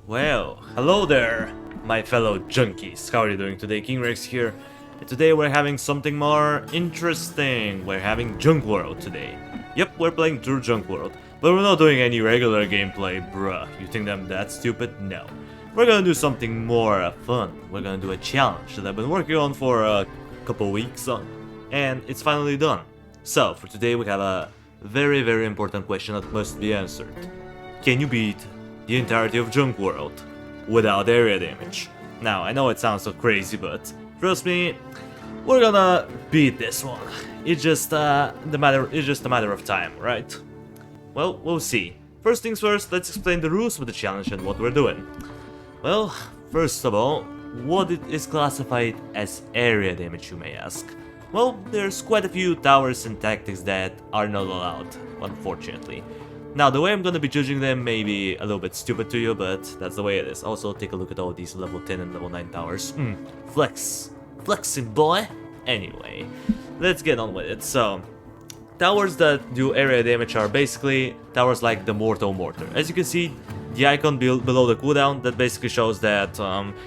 Well, hello there, my fellow junkies. How are you doing today? King Rex here. And today we're having something more interesting. We're having Junk World today. Yep, we're playing through Junk World. But we're not doing any regular gameplay, bruh. You think I'm that stupid? No. We're gonna do something more fun. We're gonna do a challenge that I've been working on for a couple weeks and it's finally done. So, for today we have a very important question that must be answered. Can you beat the entirety of Junk World without area damage? Now, I know it sounds so crazy, but trust me, we're gonna beat this one. It's just a matter of time, right? Well, we'll see. First things first, let's explain the rules of the challenge and what we're doing. Well, first of all, what is classified as area damage, you may ask? Well, there's quite a few towers and tactics that are not allowed, unfortunately. Now, the way I'm gonna be judging them may be a little bit stupid to you, but that's the way it is. Also, take a look at all these level 10 and level 9 towers. Flexing, boy! Anyway, let's get on with it. So, towers that do area damage are basically towers like the Mortal Mortar. As you can see, the icon below the cooldown, that basically shows that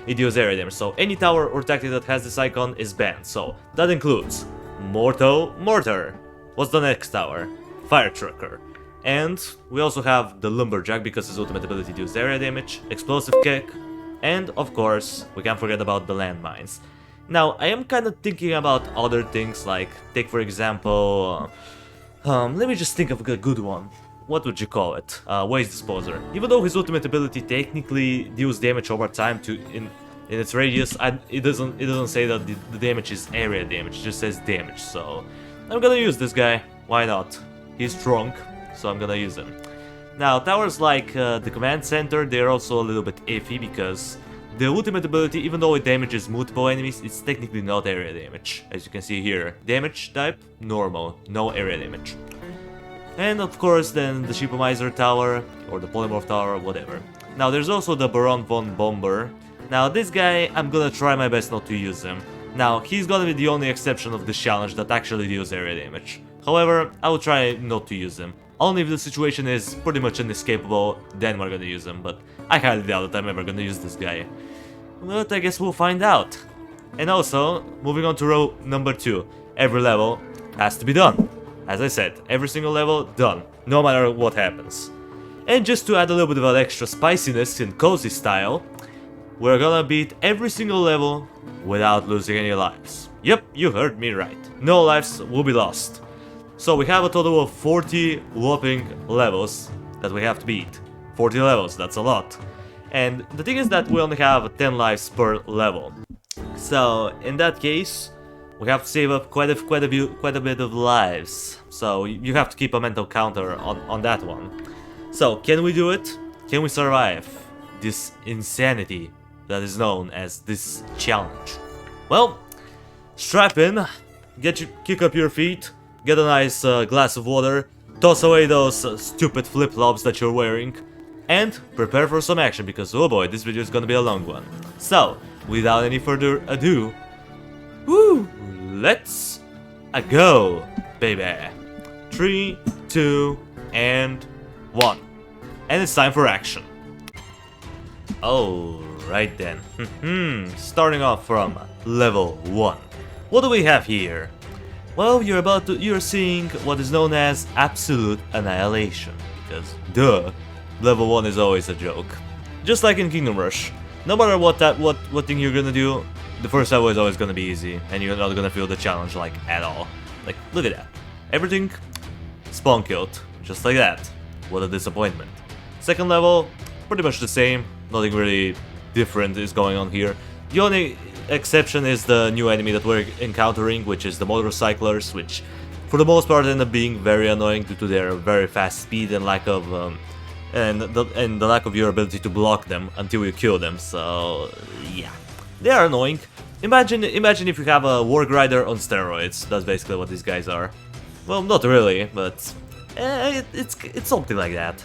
it deals area damage. So any tower or tactic that has this icon is banned. So that includes Mortal Mortar. What's the next tower? Fire Trucker. And we also have the Lumberjack because his ultimate ability deals area damage, Explosive Kick, and of course, we can't forget about the landmines. Now, I am kind of thinking about other things, like, take for example, let me just think of a good one. What would you call it? Waste Disposer. Even though his ultimate ability technically deals damage over time in its radius, it doesn't say that the damage is area damage, it just says damage, so I'm gonna use this guy. Why not? He's strong, so I'm gonna use him. Now, towers like the command center, they're also a little bit iffy because the ultimate ability, even though it damages multiple enemies, it's technically not area damage. As you can see here, damage type, normal, no area damage. And of course then the Shipomizer Tower, or the Polymorph Tower, whatever. Now there's also the Baron von Bomber. Now this guy, I'm gonna try my best not to use him. Now he's gonna be the only exception of this challenge that actually deals area damage. However, I will try not to use him. Only if the situation is pretty much inescapable, then we're gonna use him, but I highly doubt that I'm ever gonna use this guy. But I guess we'll find out. And also, moving on to row number 2, every level has to be done. As I said, every single level done, no matter what happens. And just to add a little bit of an extra spiciness in cozy style, we're gonna beat every single level without losing any lives. Yep, you heard me right. No lives will be lost. So we have a total of 40 whopping levels that we have to beat. 40 levels, that's a lot. And the thing is that we only have 10 lives per level. So in that case, we have to save up quite a bit of lives. So you have to keep a mental counter on that one. So can we do it? Can we survive this insanity that is known as this challenge? Well, strap in, kick up your feet, get a nice glass of water, toss away those stupid flip-flops that you're wearing, and prepare for some action because oh boy, this video is gonna be a long one. So, without any further ado, woo! Let's go, baby. 3, 2, and 1. And it's time for action. Alright then. Starting off from level 1. What do we have here? Well, you're seeing what is known as absolute annihilation. Because, duh, level 1 is always a joke. Just like in Kingdom Rush. No matter what thing you're gonna do, the first level is always gonna be easy, and you're not gonna feel the challenge, like, at all. Like, look at that. Everything spawn killed, just like that. What a disappointment. Second level, pretty much the same. Nothing really different is going on here. The only exception is the new enemy that we're encountering, which is the motorcyclers, which, for the most part, end up being very annoying due to their very fast speed and lack of the lack of your ability to block them until you kill them. So yeah. They are annoying. Imagine if you have a Warg Rider on steroids. That's basically what these guys are. Well, not really, but it's something like that.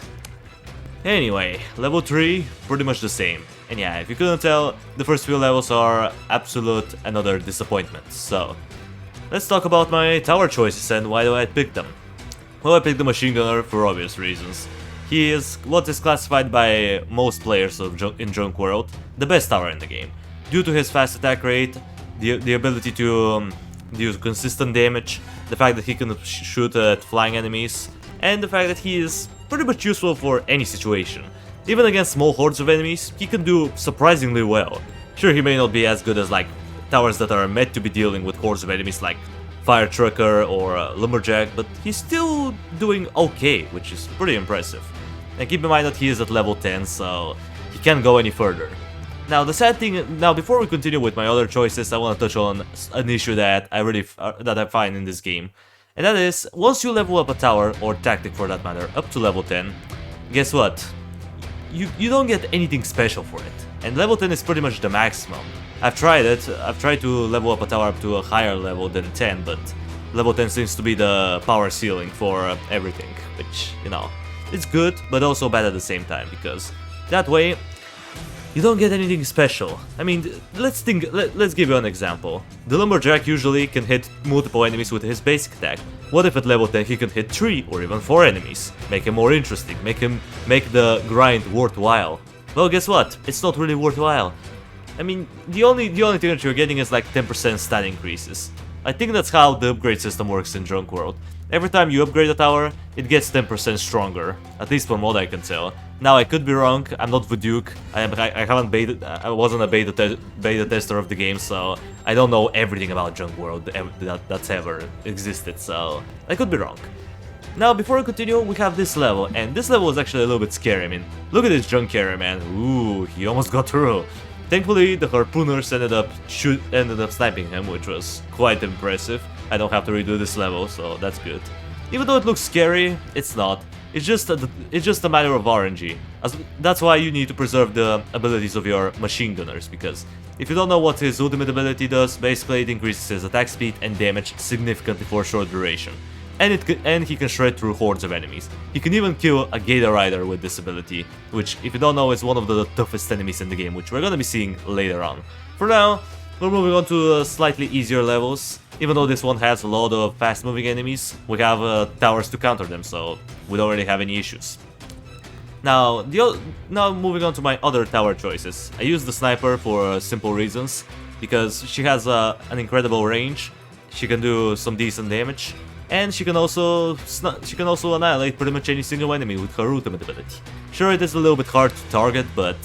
Anyway, level 3, pretty much the same. And yeah, if you couldn't tell, the first few levels are absolute and utter disappointments. So, let's talk about my tower choices and why do I pick them. Well, I picked the Machine Gunner for obvious reasons. He is what is classified by most players in Junk World the best tower in the game, due to his fast attack rate, the ability to do consistent damage, the fact that he can shoot at flying enemies, and the fact that he is pretty much useful for any situation. Even against small hordes of enemies, he can do surprisingly well. Sure, he may not be as good as like towers that are meant to be dealing with hordes of enemies like Fire Trucker or Lumberjack, but he's still doing okay, which is pretty impressive. And keep in mind that he is at level 10, so he can't go any further. Now the sad thing, before we continue with my other choices, I want to touch on an issue that I find in this game. And that is, once you level up a tower, or tactic for that matter, up to level 10, guess what? You don't get anything special for it. And level 10 is pretty much the maximum. I've tried it, I've tried to level up a tower up to a higher level than 10, but level 10 seems to be the power ceiling for everything, which, you know, it's good, but also bad at the same time, because that way, you don't get anything special. I mean, let's give you an example. The Lumberjack usually can hit multiple enemies with his basic attack. What if at level 10 he can hit 3 or even 4 enemies? Make him more interesting, make the grind worthwhile. Well, guess what? It's not really worthwhile. I mean, the only thing that you're getting is like 10% stat increases. I think that's how the upgrade system works in Junk World. Every time you upgrade a tower, it gets 10% stronger, at least from what I can tell. Now, I could be wrong, I'm not Vuduk, I wasn't a beta tester of the game, so I don't know everything about Junk World that's ever existed, so I could be wrong. Now, before we continue, we have this level, and this level is actually a little bit scary. I mean, look at this junk carrier, man. Ooh, he almost got through. Thankfully, the harpooners ended up sniping him, which was quite impressive. I don't have to redo this level, so that's good. Even though it looks scary, it's not. It's just a matter of RNG. That's why you need to preserve the abilities of your machine gunners, because if you don't know what his ultimate ability does, basically it increases his attack speed and damage significantly for a short duration. And he can shred through hordes of enemies. He can even kill a Gator Rider with this ability, which, if you don't know, is one of the toughest enemies in the game, which we're gonna be seeing later on. For now, we're moving on to slightly easier levels. Even though this one has a lot of fast-moving enemies, we have towers to counter them, so we don't really have any issues. Now moving on to my other tower choices. I use the sniper for simple reasons, because she has an incredible range, she can do some decent damage, and she can also annihilate pretty much any single enemy with her ultimate ability. Sure, it is a little bit hard to target, but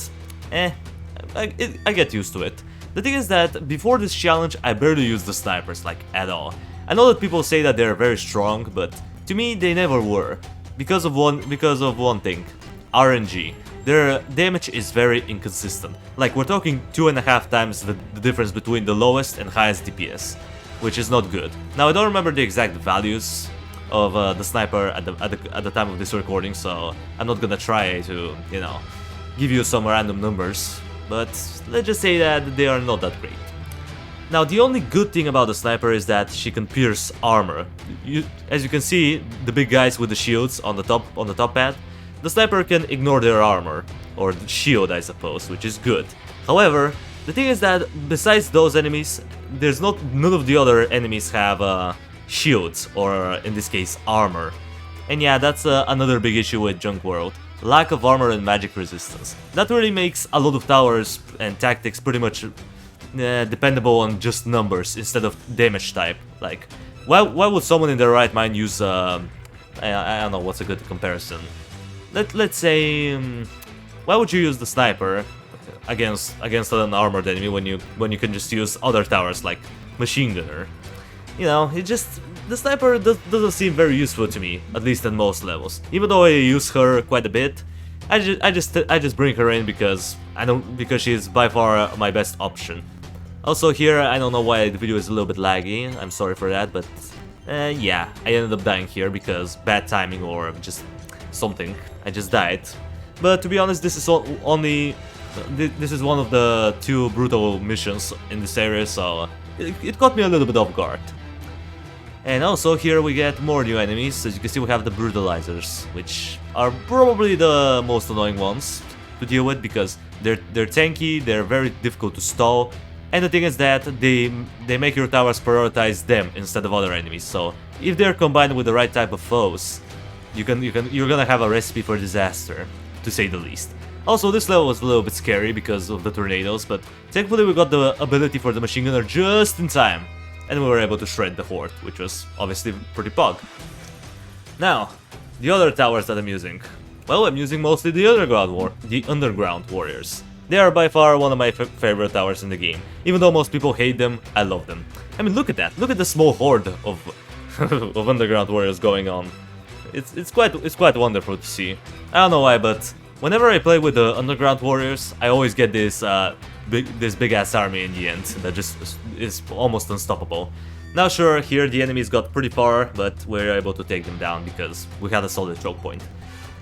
I get used to it. The thing is that before this challenge, I barely used the snipers, like, at all. I know that people say that they're very strong, but to me they never were. Because of one thing, RNG. Their damage is very inconsistent. Like, we're talking 2.5 times the difference between the lowest and highest DPS, which is not good. Now, I don't remember the exact values of the sniper at the time of this recording, so I'm not gonna try to, you know, give you some random numbers, but let's just say that they are not that great. Now, the only good thing about the sniper is that she can pierce armor. As you can see, the big guys with the shields on the top pad, the sniper can ignore their armor, or the shield, I suppose, which is good. However, the thing is that besides those enemies, none of the other enemies have shields, or in this case, armor. And yeah, that's another big issue with Junk World. Lack of armor and magic resistance. That really makes a lot of towers and tactics pretty much dependable on just numbers instead of damage type. Like, why would someone in their right mind use I don't know what's a good comparison. Let's say why would you use the sniper against an armored enemy when you can just use other towers like machine gunner? You know, the sniper doesn't seem very useful to me, at least at most levels. Even though I use her quite a bit, I just bring her in because she is by far my best option. Also here, I don't know why the video is a little bit laggy. I'm sorry for that, but yeah, I ended up dying here because bad timing or just something. I just died. But to be honest, this is one of the 2 brutal missions in this area, so it caught me a little bit off guard. And also here we get more new enemies. As you can see, we have the brutalizers, which are probably the most annoying ones to deal with because they're tanky, they're very difficult to stall, and the thing is that they make your towers prioritize them instead of other enemies. So if they're combined with the right type of foes, you're gonna have a recipe for disaster, to say the least. Also, this level was a little bit scary because of the tornadoes, but thankfully we got the ability for the machine gunner just in time, and we were able to shred the horde, which was obviously pretty pog. Now, the other towers that I'm using. Well, I'm using mostly the underground warriors. They are by far one of my favorite towers in the game. Even though most people hate them, I love them. I mean, look at that. Look at the small horde of of underground warriors going on. It's quite wonderful to see. I don't know why, but whenever I play with the underground warriors, I always get this big ass army in the end that just is almost unstoppable. Now, sure, here the enemies got pretty far, but we're able to take them down because we had a solid choke point.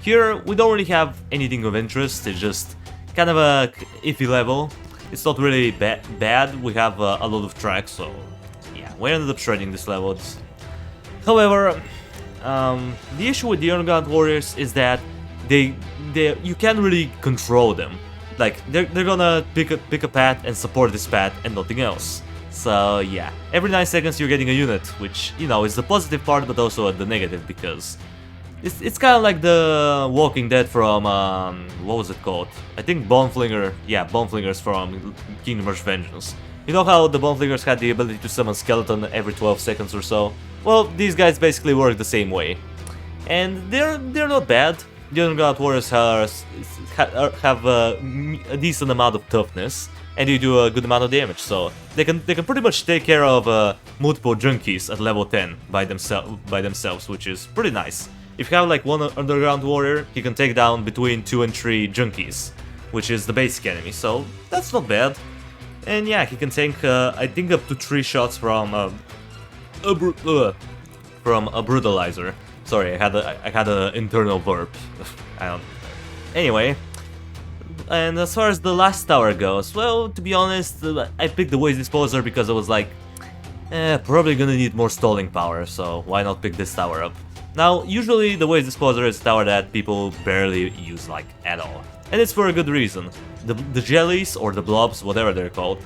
Here, we don't really have anything of interest. It's just kind of a iffy level. It's not really bad. We have a lot of tracks, so yeah, we ended up shredding this level. However, the issue with the underground warriors is that you can't really control them. Like they're gonna pick a path and support this path and nothing else. So yeah, every 9 seconds you're getting a unit, which, you know, is the positive part, but also the negative, because it's kind of like the Walking Dead from, what was it called? I think Boneflinger, yeah, Boneflingers from Kingdom Hearts Vengeance. You know how the Boneflingers had the ability to summon skeleton every 12 seconds or so? Well, these guys basically work the same way. And they're not bad. The underground warriors have a decent amount of toughness, and they do a good amount of damage, so they can pretty much take care of multiple junkies at level 10 by themselves, which is pretty nice. If you have like one underground warrior, he can take down between 2 and 3 junkies, which is the basic enemy, so that's not bad. And yeah, he can tank I think up to 3 shots from a brutalizer. Sorry, I had an internal burp. I don't. Anyway, and as far as the last tower goes, well, to be honest, I picked the Waste Disposer because I was like, probably gonna need more stalling power, so why not pick this tower up? Now, usually the Waste Disposer is a tower that people barely use, like, at all. And it's for a good reason. The jellies, or the blobs, whatever they're called,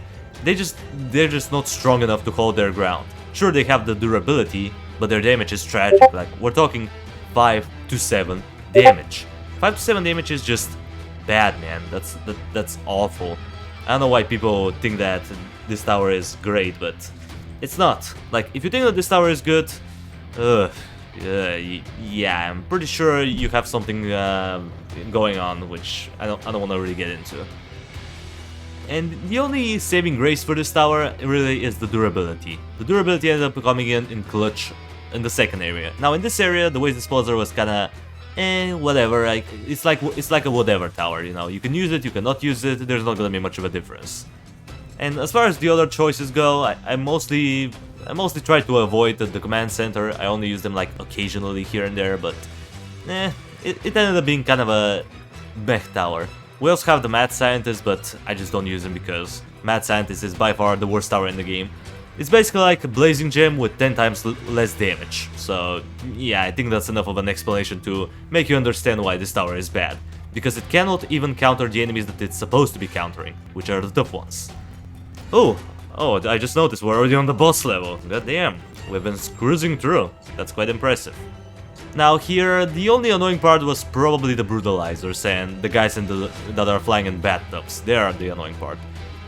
they're just not strong enough to hold their ground. Sure, they have the durability, but their damage is tragic. Like, we're talking 5 to 7 damage. 5 to 7 damage is just bad, man. That's awful. I don't know why people think that this tower is great, but it's not. Like, if you think that this tower is good, yeah, I'm pretty sure you have something going on, which I don't want to really get into. And the only saving grace for this tower really is the durability. The durability ended up coming in clutch in the second area. Now in this area, the Waste Disposer was kinda, whatever. Like, it's like a whatever tower, you know. You can use it, you cannot use it. There's not gonna be much of a difference. And as far as the other choices go, I mostly try to avoid the command center. I only use them like occasionally here and there, but it ended up being kind of a mech tower. We also have the Mad Scientist, but I just don't use him because Mad Scientist is by far the worst tower in the game. It's basically like a Blazing Gem with 10 times less damage. So yeah, I think that's enough of an explanation to make you understand why this tower is bad. Because it cannot even counter the enemies that it's supposed to be countering, which are the tough ones. Oh, I just noticed we're already on the boss level. God damn, we've been cruising through. That's quite impressive. Now here, the only annoying part was probably the brutalizers and the guys that are flying in bathtubs. They are the annoying part.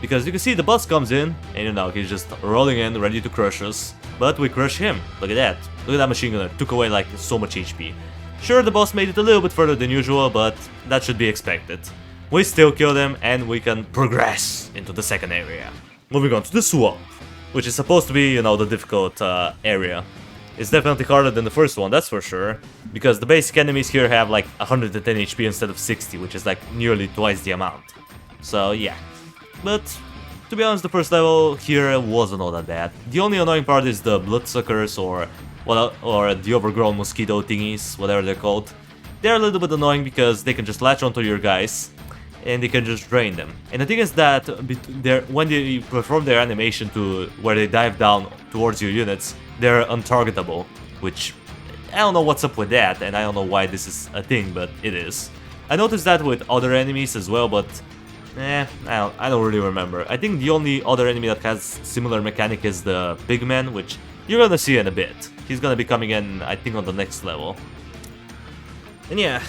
Because you can see the boss comes in, and you know, he's just rolling in, ready to crush us. But we crush him. Look at that. Look at that machine gunner. Took away like so much HP. Sure, the boss made it a little bit further than usual, but that should be expected. We still kill them, and we can progress into the second area. Moving on to the swamp, which is supposed to be, you know, the difficult area. It's definitely harder than the first one, that's for sure, because the basic enemies here have like 110 HP instead of 60, which is like nearly twice the amount. So yeah, but to be honest, the first level here wasn't all that bad. The only annoying part is the bloodsuckers or the overgrown mosquito thingies, whatever they're called. They're a little bit annoying because they can just latch onto your guys and they can just drain them. And the thing is that when they perform their animation to where they dive down towards your units, they're untargetable, which I don't know what's up with that, and I don't know why this is a thing, but it is. I noticed that with other enemies as well, but I don't really remember. I think the only other enemy that has similar mechanic is the Pigman, which you're gonna see in a bit. He's gonna be coming in, I think, on the next level. And yeah,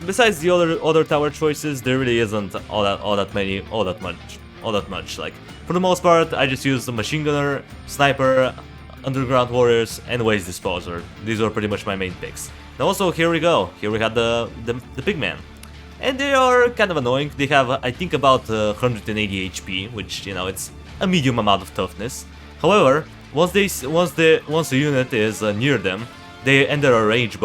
besides the other tower choices, there really isn't all that much. Like, for the most part, I just use the machine gunner, sniper, underground warriors, and waste disposer. These are pretty much my main picks. Now also, here we go. Here we have the pigman. And they are kind of annoying. They have, I think, about 180 HP, which, you know, it's a medium amount of toughness. However, once the unit is near them, they enter a rage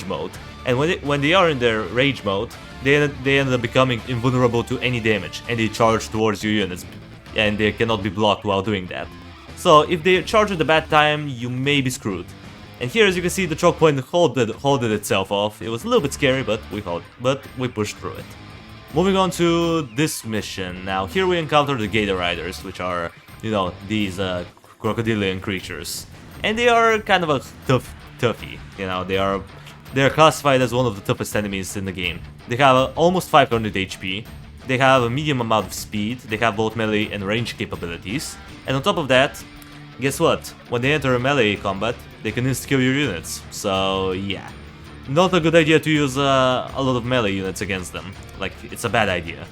mode. And when they are in their rage mode, they end up becoming invulnerable to any damage, and they charge towards your units, and they cannot be blocked while doing that. So if they charge at a bad time, you may be screwed. And here, as you can see, the choke point holded itself off. It was a little bit scary, but we pushed through it. Moving on to this mission. Now, here we encounter the Gator Riders, which are, you know, these crocodilian creatures. And they are kind of a toughie, you know, they are classified as one of the toughest enemies in the game. They have almost 500 HP, they have a medium amount of speed, they have both melee and range capabilities, and on top of that, guess what? When they enter a melee combat, they can insta-kill your units, so yeah. Not a good idea to use a lot of melee units against them, like, it's a bad idea.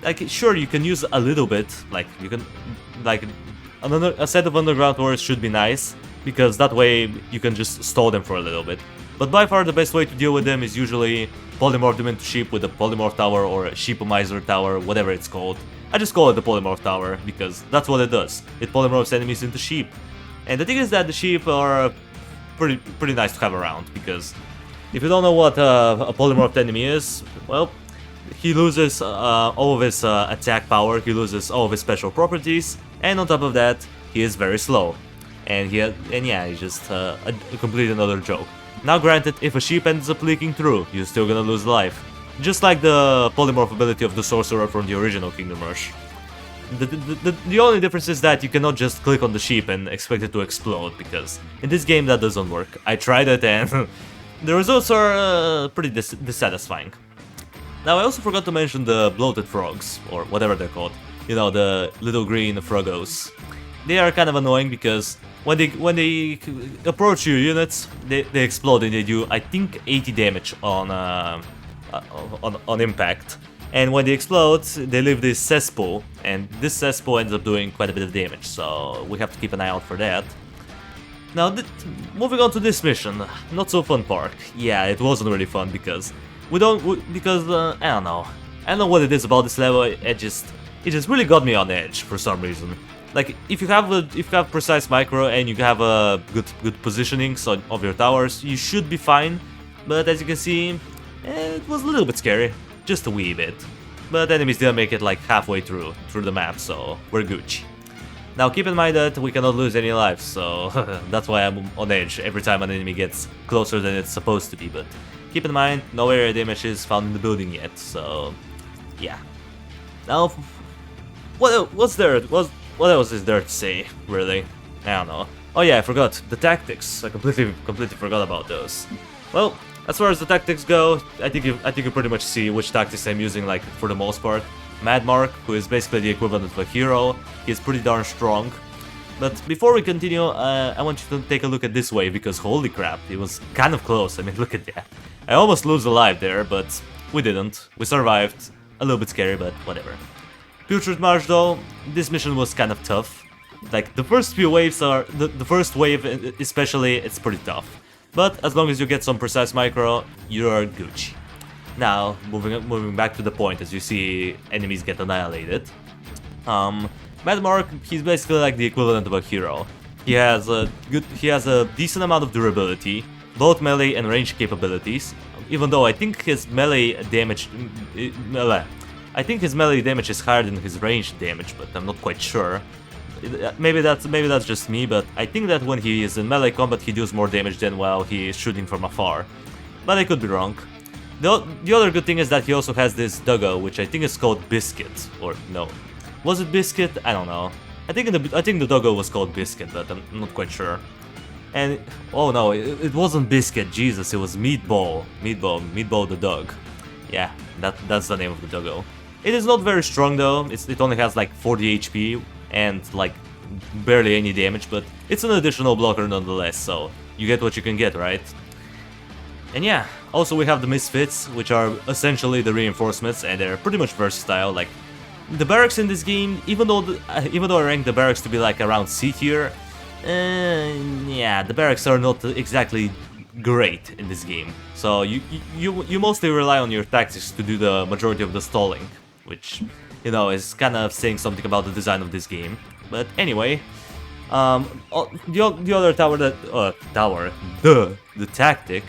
Like, sure, you can use a little bit, like, you can, like, a set of underground warriors should be nice, because that way you can just stall them for a little bit. But by far the best way to deal with them is usually polymorph them into sheep with a polymorph tower or a sheepomizer tower, whatever it's called. I just call it the polymorph tower because that's what it does. It polymorphs enemies into sheep. And the thing is that the sheep are pretty nice to have around, because if you don't know what a polymorphed enemy is, well, he loses all of his attack power, he loses all of his special properties, and on top of that, he is very slow. And yeah, he's just a complete another joke. Now granted, if a sheep ends up leaking through, you're still gonna lose life. Just like the polymorph ability of the sorcerer from the original Kingdom Rush. The only difference is that you cannot just click on the sheep and expect it to explode, because in this game that doesn't work. I tried it and the results are pretty dissatisfying. Now I also forgot to mention the bloated frogs, or whatever they're called. You know, the little green frogos. They are kind of annoying because when they approach your units, they explode and they do, I think, 80 damage on impact. And when they explode, they leave this cesspool, and this cesspool ends up doing quite a bit of damage, so we have to keep an eye out for that. Now, moving on to this mission, not so fun part. Yeah, it wasn't really fun because I don't know what it is about this level. It just really got me on edge for some reason. Like, if you have precise micro and you have a good positioning of your towers, you should be fine. But as you can see, it was a little bit scary, just a wee bit. But enemies didn't make it like halfway through the map, so we're Gucci. Now keep in mind that we cannot lose any lives, so that's why I'm on edge every time an enemy gets closer than it's supposed to be. But keep in mind, no area damage is found in the building yet, so yeah. Now, what else is there to say, really? I don't know. Oh yeah, I forgot. The tactics. I completely forgot about those. Well, as far as the tactics go, I think you pretty much see which tactics I'm using, like, for the most part. Mad Mark, who is basically the equivalent of a hero, he is pretty darn strong. But before we continue, I want you to take a look at this wave, because holy crap, it was kind of close. I mean, look at that. I almost lose a life there, but we didn't. We survived. A little bit scary, but whatever. Putrid March though, this mission was kind of tough. Like, the first few waves are... The first wave especially, it's pretty tough. But as long as you get some precise micro, you're Gucci. Now, moving back to the point, as you see enemies get annihilated. Mad Mark, he's basically like the equivalent of a hero. He has a decent amount of durability, both melee and range capabilities. Even though I think his melee damage is higher than his range damage, but I'm not quite sure. Maybe that's just me, but I think that when he is in melee combat he deals more damage than while he is shooting from afar. But I could be wrong. The other good thing is that he also has this doggo, which I think is called Biscuit, or no. Was it Biscuit? I don't know. I think the doggo was called Biscuit, but I'm not quite sure. And oh no, it wasn't Biscuit, Jesus, it was Meatball the dog. Yeah, that's the name of the doggo. It is not very strong though. It only has like 40 HP and like barely any damage, but it's an additional blocker nonetheless, so you get what you can get, right? And yeah, also we have the Misfits, which are essentially the reinforcements, and they're pretty much versatile. Like, the barracks in this game, even though I rank the barracks to be like around C tier, yeah, the barracks are not exactly great in this game. So you mostly rely on your tactics to do the majority of the stalling, which, you know, is kind of saying something about the design of this game. But anyway, the other tower that the tactic.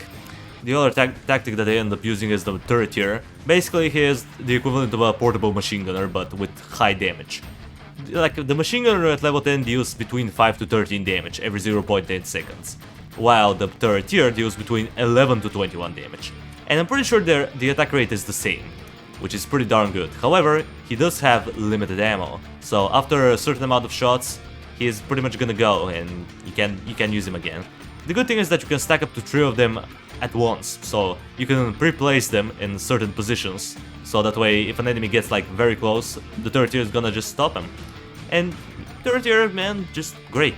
The other tactic that they end up using is the turretier. Basically, he is the equivalent of a portable machine gunner, but with high damage. Like, the machine gunner at level 10 deals between 5 to 13 damage every 0.8 seconds, while the turretier deals between 11 to 21 damage. And I'm pretty sure the attack rate is the same, which is pretty darn good. However, he does have limited ammo, so after a certain amount of shots, he is pretty much gonna go, and you can use him again. The good thing is that you can stack up to 3 of them at once, so you can pre-place them in certain positions, so that way if an enemy gets like very close, the turretier is gonna just stop him. And turretier, man, just great.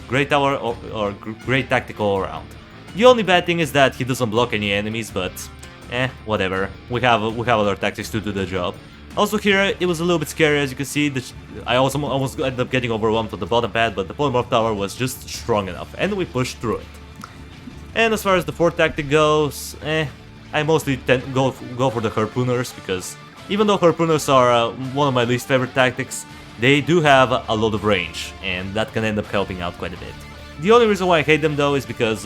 Great tower or great tactical all around. The only bad thing is that he doesn't block any enemies, but whatever. We have other tactics to do the job. Also here, it was a little bit scary, as you can see. I also almost ended up getting overwhelmed on the bottom pad, but the polymorph tower was just strong enough, and we pushed through it. And as far as the fourth tactic goes, I mostly go for the harpooners, because even though harpooners are one of my least favorite tactics, they do have a lot of range, and that can end up helping out quite a bit. The only reason why I hate them though is because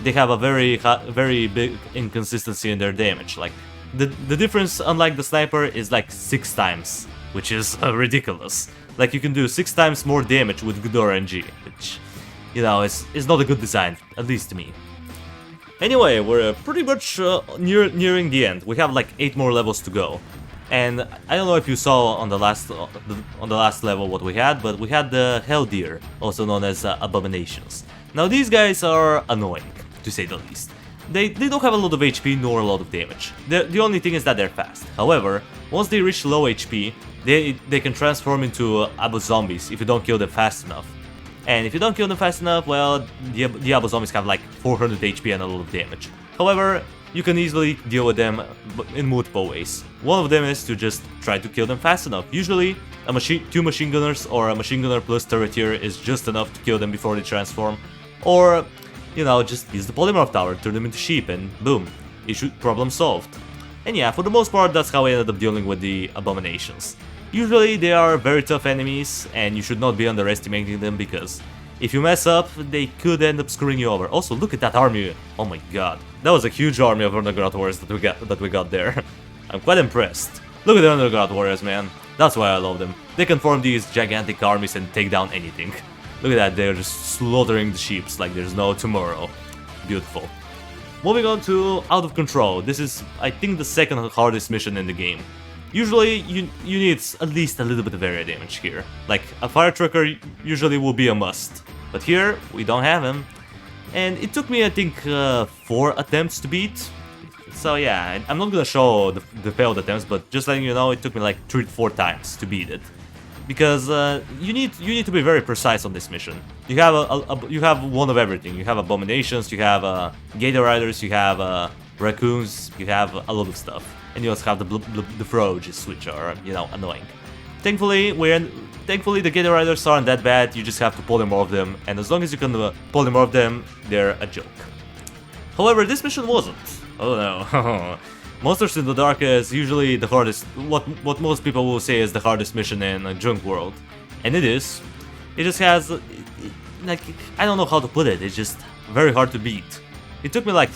they have a very big inconsistency in their damage. Like, the difference, unlike the sniper, is like 6 times, which is ridiculous. Like, you can do 6 times more damage with good RNG, which, you know, is not a good design, at least to me. Anyway, we're pretty much nearing the end. We have like 8 more levels to go. And I don't know if you saw on the last level what we had, but we had the Hell Deer, also known as Abominations. Now these guys are annoying, to say the least. They don't have a lot of HP nor a lot of damage. The only thing is that they're fast. However, once they reach low HP, they can transform into Abo Zombies if you don't kill them fast enough. And if you don't kill them fast enough, well, the Abo Zombies have like 400 HP and a lot of damage. However, you can easily deal with them in multiple ways. One of them is to just try to kill them fast enough. Usually, 2 machine gunners or a machine gunner plus turretier is just enough to kill them before they transform. Or, you know, just use the polymorph tower, turn them into sheep, and boom, problem solved. And yeah, for the most part, that's how I ended up dealing with the Abominations. Usually they are very tough enemies, and you should not be underestimating them, because if you mess up, they could end up screwing you over. Also, look at that army. Oh my god. That was a huge army of Underground Warriors that we got there. I'm quite impressed. Look at the Underground Warriors, man. That's why I love them. They can form these gigantic armies and take down anything. Look at that, they're just slaughtering the sheeps like there's no tomorrow. Beautiful. Moving on to Out of Control. This is, I think, the second hardest mission in the game. Usually, you need at least a little bit of area damage here. Like, a fire trucker usually will be a must. But here, we don't have him. And it took me, I think, 4 attempts to beat. So yeah, I'm not gonna show the failed attempts, but just letting you know, it took me like 3 to 4 times to beat it. Because you need to be very precise on this mission. You have one of everything. You have Abominations, you have Gator Riders, you have raccoons, you have a lot of stuff. And you also have the Froges, which are, you know, annoying. Thankfully, the Gator Riders aren't that bad. You just have to polymorph them, and as long as you can polymorph them, they're a joke. However, this mission wasn't. Oh no. Monsters in the Dark is usually the hardest, what most people will say is the hardest mission in Junk World. And it is. It just has, like, I don't know how to put it, it's just very hard to beat. It took me like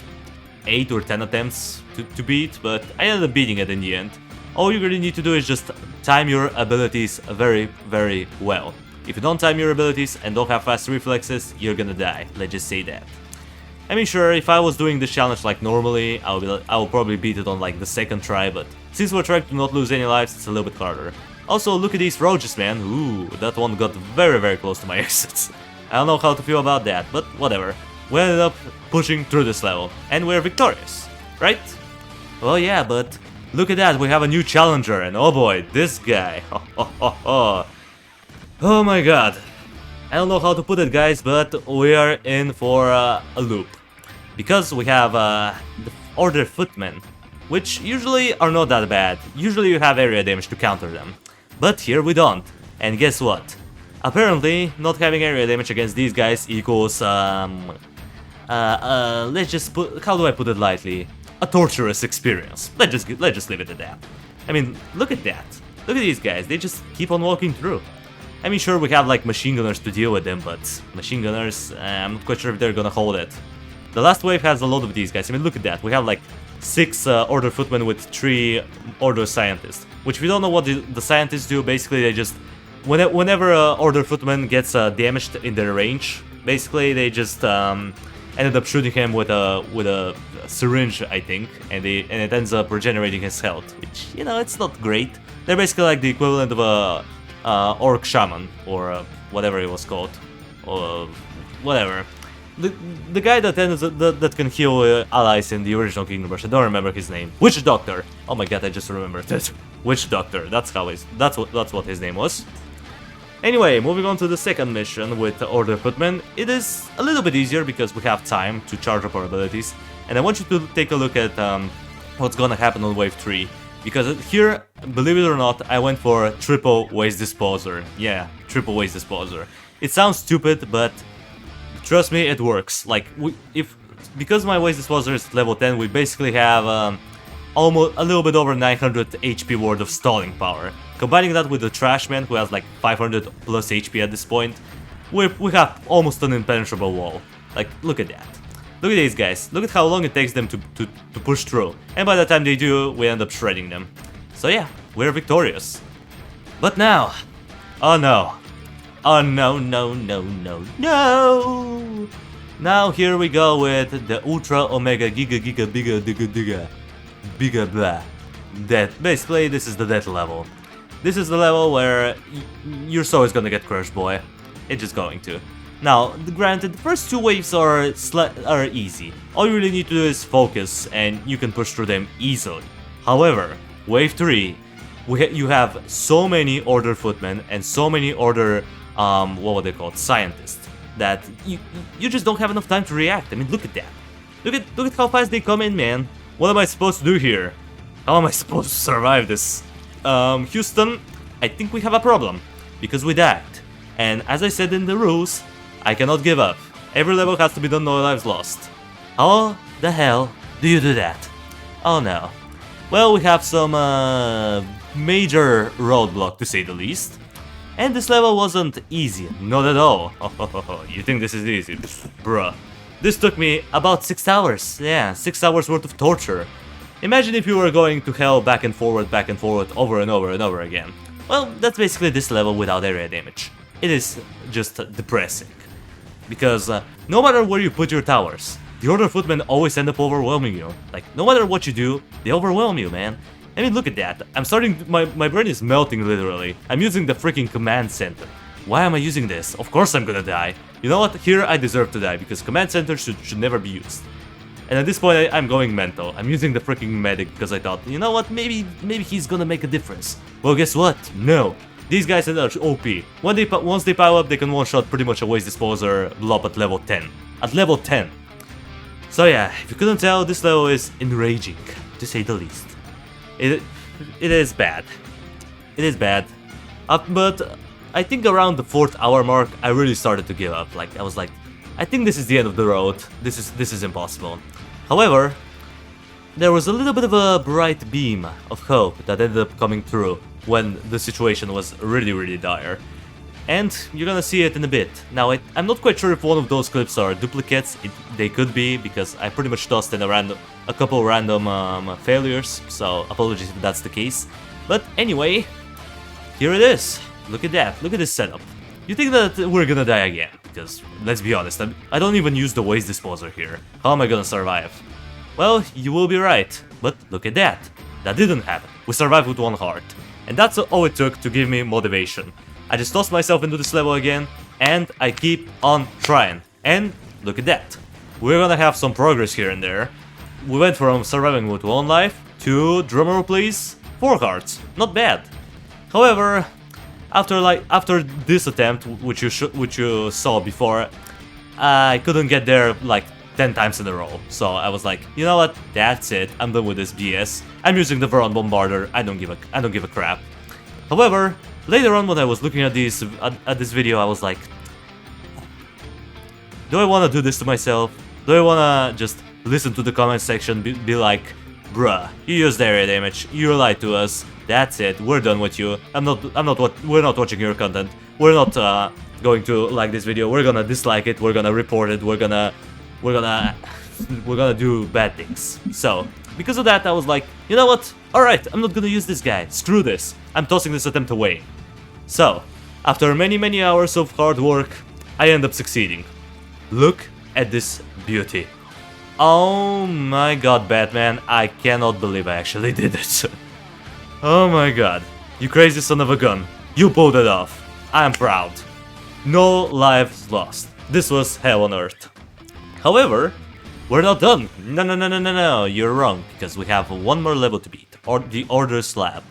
8 or 10 attempts to beat, but I ended up beating it in the end. All you really need to do is just time your abilities very, very well. If you don't time your abilities and don't have fast reflexes, you're gonna die, let's just say that. I mean, sure, if I was doing this challenge like normally, I would probably beat it on like the second try, but since we're trying to not lose any lives, it's a little bit harder. Also, look at these roaches, man. Ooh, that one got very, very close to my exits. I don't know how to feel about that, but whatever. We ended up pushing through this level, and we're victorious, right? Well, yeah, but look at that, we have a new challenger, and oh boy, this guy. Oh my god. I don't know how to put it, guys, but we are in for a loop. because we have the Order Footmen, which usually are not that bad. Usually you have area damage to counter them. But here we don't. And guess what? Apparently, not having area damage against these guys equals, let's just put, how do I put it lightly? A torturous experience. Let's just leave it at that. I mean, look at that. Look at these guys, they just keep on walking through. I mean, sure, we have like machine gunners to deal with them, but machine gunners, I'm not quite sure if they're gonna hold it. The last wave has a lot of these guys. I mean, look at that. We have like 6 Order Footmen with 3 Order Scientists. Which, if you don't know what the scientists do, basically they just... Whenever Order Footman gets damaged in their range, basically they just ended up shooting him with a syringe, I think, and it ends up regenerating his health, which, you know, it's not great. They're basically like the equivalent of a orc shaman, or whatever it was called, or whatever. The guy that can heal allies in the original Kingdom Rush, I don't remember his name. Witch Doctor. Oh my god, I just remembered it. Witch Doctor. That's what his name was. Anyway, moving on to the second mission with Order Footmen. It is a little bit easier because we have time to charge up our abilities, and I want you to take a look at what's gonna happen on Wave 3. Because here, believe it or not, I went for triple Waste Disposer. Yeah, triple Waste Disposer. It sounds stupid, but trust me, it works. Like, because my Waste Disposer is level 10, we basically have almost a little bit over 900 HP worth of stalling power. Combining that with the Trashman, who has like 500 plus HP at this point, we have almost an impenetrable wall. Like, look at that. Look at these guys. Look at how long it takes them to push through. And by the time they do, we end up shredding them. So yeah, we're victorious. But now... Oh no. Oh no, no, no, no, no! Now here we go with the Ultra Omega Giga Giga Biga Diga Diga Biga Blah. Death. Basically, this is the death level. This is the level where your soul is gonna get crushed, boy. It's just going to. Now, granted, the first 2 waves are easy. All you really need to do is focus, and you can push through them easily. However, Wave 3, you have so many Order Footmen and so many Order, what were they called, Scientists, that you just don't have enough time to react. I mean, look at that. Look at how fast they come in, man. What am I supposed to do here? How am I supposed to survive this? Houston, I think we have a problem, because we died. And as I said in the rules, I cannot give up. Every level has to be done, no lives lost. How the hell do you do that? Oh no. Well, we have some major roadblock, to say the least. And this level wasn't easy, not at all. You think this is easy? Bruh. This took me about 6 hours. Yeah, 6 hours worth of torture. Imagine if you were going to hell back and forward, over and over and over again. Well, that's basically this level without area damage. It is just depressing. Because no matter where you put your towers, the Order Footmen always end up overwhelming you. Like, no matter what you do, they overwhelm you, man. I mean, look at that. I'm starting, my brain is melting literally. I'm using the freaking command center. Why am I using this? Of course I'm gonna die. You know what? Here I deserve to die, because command center should never be used. And at this point I'm going mental. I'm using the freaking medic because I thought, you know what, maybe he's gonna make a difference. Well, guess what? No. These guys are OP. Once they power up, they can one-shot pretty much a Waste Disposer blob at level 10. At level 10. So yeah, if you couldn't tell, this level is enraging, to say the least. It is bad. It is bad. But I think around the 4th hour mark, I really started to give up. Like, I was like, I think this is the end of the road. This is impossible. However, there was a little bit of a bright beam of hope that ended up coming through when the situation was really, really dire. And you're gonna see it in a bit. Now, I'm not quite sure if one of those clips are duplicates. They could be, because I pretty much tossed in a couple random failures, so apologies if that's the case. But anyway, here it is. Look at that. Look at this setup. You think that we're gonna die again? Because, let's be honest, I don't even use the Waste Disposer here. How am I gonna survive? Well, you will be right, but look at that. That didn't happen. We survived with 1 heart. And that's all it took to give me motivation. I just tossed myself into this level again, and I keep on trying. And look at that. We're gonna have some progress here and there. We went from surviving with 1 life to, drumroll please, 4 hearts. Not bad. However, after this attempt, which you saw before, I couldn't get there like 10 times in a row. So I was like, you know what? That's it. I'm done with this BS. I'm using the Veron Bombarder. I don't give a crap. However, later on when I was looking at this video, I was like, do I want to do this to myself? Do I want to just listen to the comment section, be like, bruh, you used area damage, you lied to us, that's it, we're done with you, we're not watching your content, we're not going to like this video, we're gonna dislike it, we're gonna report it, we're gonna do bad things. So, because of that, I was like, you know what, alright, I'm not gonna use this guy, screw this, I'm tossing this attempt away. So, after many hours of hard work, I end up succeeding. Look at this beauty. Oh my god, Batman, I cannot believe I actually did it. Oh my god, you crazy son of a gun, you pulled it off. I am proud. No lives lost. This was hell on earth. However, we're not done. No, you're wrong, because we have one more level to beat, or the Order Slab.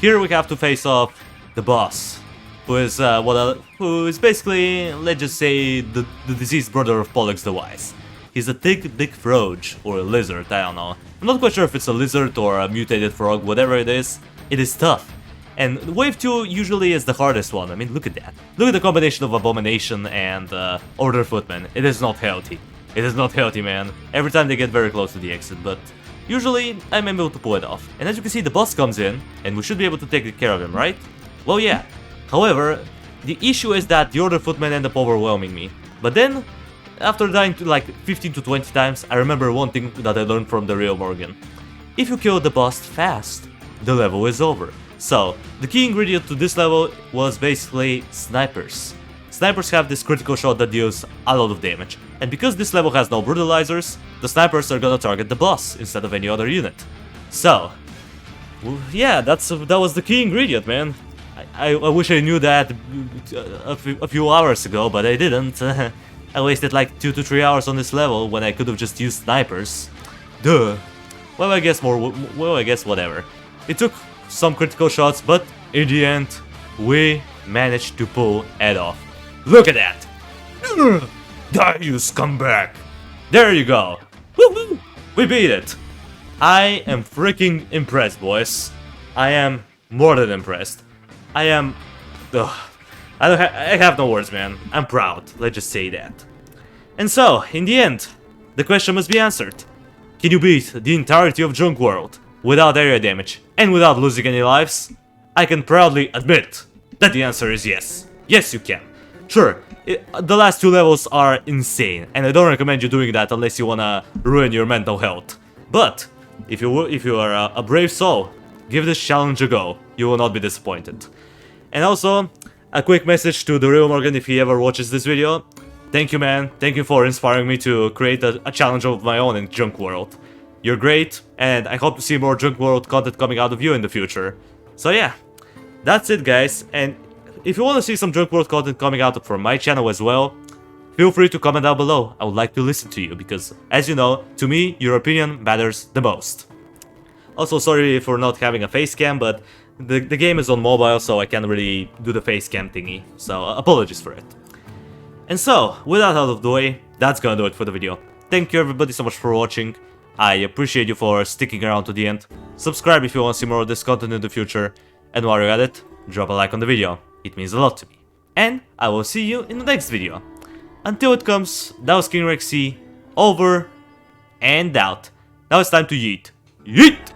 Here we have to face off the boss, who is basically, let's just say, the deceased brother of Pollux the Wise. He's a big froge, or a lizard, I don't know. I'm not quite sure if it's a lizard or a mutated frog, whatever it is tough. And Wave 2 usually is the hardest one. I mean, look at that. Look at the combination of Abomination and Order Footman. It is not healthy. It is not healthy, man. Every time they get very close to the exit, but usually I'm able to pull it off. And as you can see, the boss comes in, and we should be able to take care of him, right? Well, yeah. However, the issue is that the Order Footmen end up overwhelming me. But then, after dying to like 15 to 20 times, I remember one thing that I learned from the real Morgan. If you kill the boss fast, the level is over. So, the key ingredient to this level was basically snipers. Snipers have this critical shot that deals a lot of damage. And because this level has no brutalizers, the snipers are gonna target the boss instead of any other unit. So, yeah, that was the key ingredient, man. I wish I knew that a few hours ago, but I didn't. I wasted like 2 to 3 hours on this level when I could have just used snipers. Duh. Well, I guess whatever. It took some critical shots, but in the end, we managed to pull it off. Look at that! Die, you scumbag! There you go! Woohoo! We beat it! I am freaking impressed, boys. I am more than impressed. I am... I have no words, man. I'm proud, let's just say that. And so, in the end, the question must be answered. Can you beat the entirety of Junk World without area damage and without losing any lives? I can proudly admit that the answer is yes. Yes, you can. Sure, the last 2 levels are insane, and I don't recommend you doing that unless you wanna ruin your mental health. But, if you are a brave soul, give this challenge a go. You will not be disappointed. And also, a quick message to the real Morgan if he ever watches this video. Thank you, man. Thank you for inspiring me to create a challenge of my own in Junk World. You're great, and I hope to see more Junk World content coming out of you in the future. So yeah, that's it, guys. And if you want to see some Junk World content coming out from my channel as well, feel free to comment down below. I would like to listen to you, because, as you know, to me, your opinion matters the most. Also, sorry for not having a face cam, but the game is on mobile, so I can't really do the face cam thingy. So, apologies for it. And so, with that out of the way, that's gonna do it for the video. Thank you everybody so much for watching. I appreciate you for sticking around to the end. Subscribe if you want to see more of this content in the future. And while you're at it, drop a like on the video. It means a lot to me. And I will see you in the next video. Until it comes, that was King Rexy, over and out. Now it's time to yeet. Yeet!